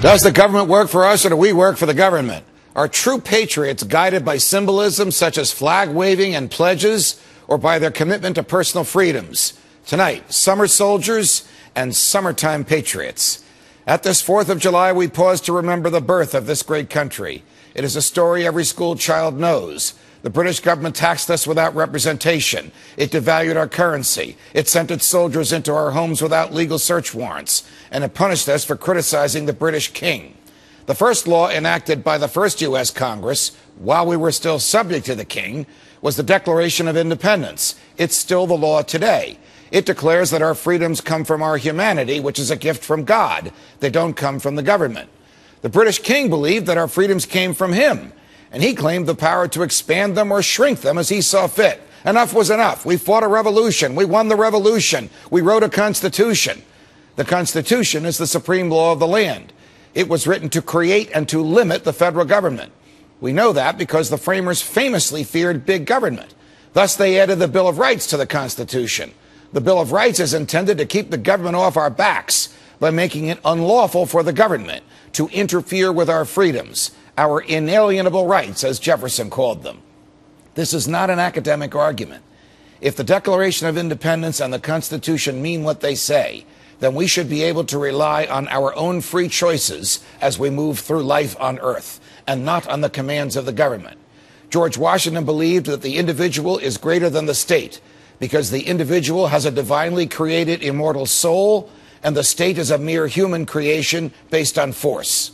Does the government work for us or do we work for the government? Are true patriots guided by symbolism such as flag waving and pledges or by their commitment to personal freedoms? Tonight, summer soldiers and summertime patriots. At this 4th of July, we pause to remember the birth of this great country. It is a story every school child knows. The British government taxed us without representation. It devalued our currency. It sent its soldiers into our homes without legal search warrants. And it punished us for criticizing the British king. The first law enacted by the first U.S. Congress, while we were still subject to the king, was the Declaration of Independence. It's still the law today. It declares that our freedoms come from our humanity, which is a gift from God. They don't come from the government. The British king believed that our freedoms came from him, and he claimed the power to expand them or shrink them as he saw fit. Enough was enough. We fought a revolution. We won the revolution. We wrote a constitution. The Constitution is the supreme law of the land. It was written to create and to limit the federal government. We know that because the framers famously feared big government. Thus, they added the Bill of Rights to the Constitution. The Bill of Rights is intended to keep the government off our backs by making it unlawful for the government to interfere with our freedoms, our inalienable rights, as Jefferson called them. This is not an academic argument. If the Declaration of Independence and the Constitution mean what they say, then we should be able to rely on our own free choices as we move through life on earth, and not on the commands of the government. George Washington believed that the individual is greater than the state, because the individual has a divinely created immortal soul, and the state is a mere human creation based on force.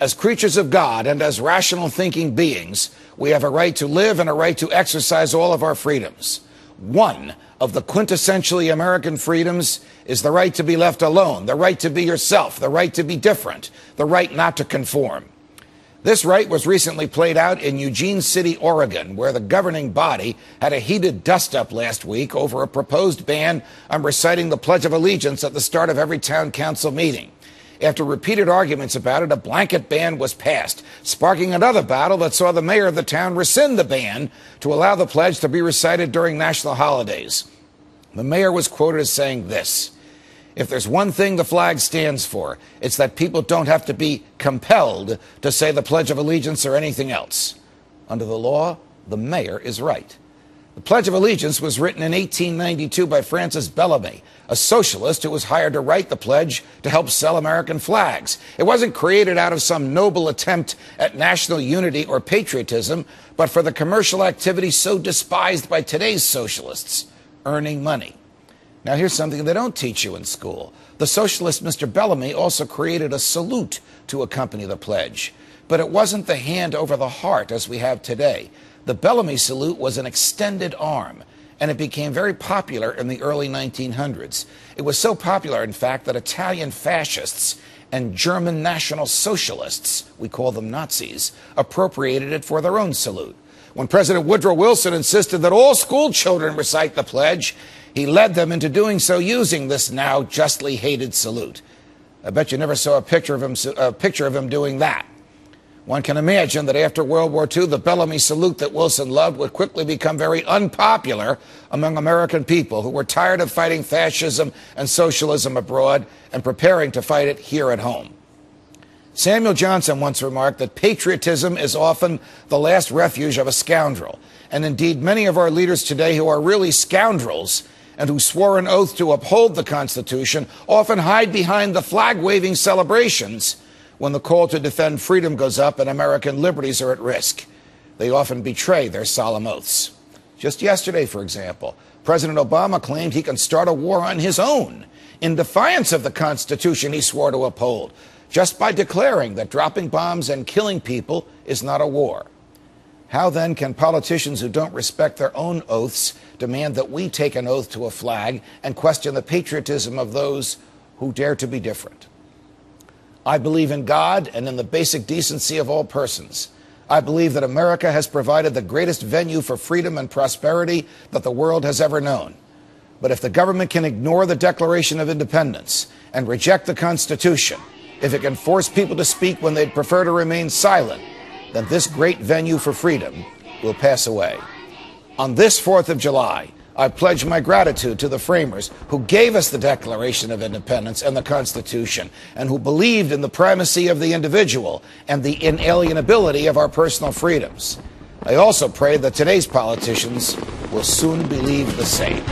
As creatures of God and as rational thinking beings, we have a right to live and a right to exercise all of our freedoms. One of the quintessentially American freedoms is the right to be left alone, the right to be yourself, the right to be different, the right not to conform. This right was recently played out in Eugene City, Oregon, where the governing body had a heated dust-up last week over a proposed ban on reciting the Pledge of Allegiance at the start of every town council meeting. After repeated arguments about it, a blanket ban was passed, sparking another battle that saw the mayor of the town rescind the ban to allow the pledge to be recited during national holidays. The mayor was quoted as saying this: "If there's one thing the flag stands for, it's that people don't have to be compelled to say the Pledge of Allegiance or anything else." Under the law, the mayor is right. The Pledge of Allegiance was written in 1892 by Francis Bellamy, a socialist who was hired to write the pledge to help sell American flags. It wasn't created out of some noble attempt at national unity or patriotism, but for the commercial activity so despised by today's socialists: earning money. Now, here's something they don't teach you in school. The socialist Mr. Bellamy also created a salute to accompany the pledge. But it wasn't the hand over the heart as we have today. The Bellamy salute was an extended arm, and it became very popular in the early 1900s. It was so popular, in fact, that Italian fascists and German National Socialists, we call them Nazis, appropriated it for their own salute. When President Woodrow Wilson insisted that all school children recite the pledge, he led them into doing so using this now justly hated salute. I bet you never saw a picture of him doing that. One can imagine that after World War II, the Bellamy salute that Wilson loved would quickly become very unpopular among American people who were tired of fighting fascism and socialism abroad and preparing to fight it here at home. Samuel Johnson once remarked that patriotism is often the last refuge of a scoundrel. And indeed, many of our leaders today who are really scoundrels and who swore an oath to uphold the Constitution often hide behind the flag-waving celebrations when the call to defend freedom goes up and American liberties are at risk. They often betray their solemn oaths. Just yesterday, for example, President Obama claimed he can start a war on his own in defiance of the Constitution he swore to uphold, just by declaring that dropping bombs and killing people is not a war. How then can politicians who don't respect their own oaths demand that we take an oath to a flag and question the patriotism of those who dare to be different? I believe in God and in the basic decency of all persons. I believe that America has provided the greatest venue for freedom and prosperity that the world has ever known. But if the government can ignore the Declaration of Independence and reject the Constitution, if it can force people to speak when they'd prefer to remain silent, then this great venue for freedom will pass away. On this 4th of July, I pledge my gratitude to the framers who gave us the Declaration of Independence and the Constitution, and who believed in the primacy of the individual and the inalienability of our personal freedoms. I also pray that today's politicians will soon believe the same.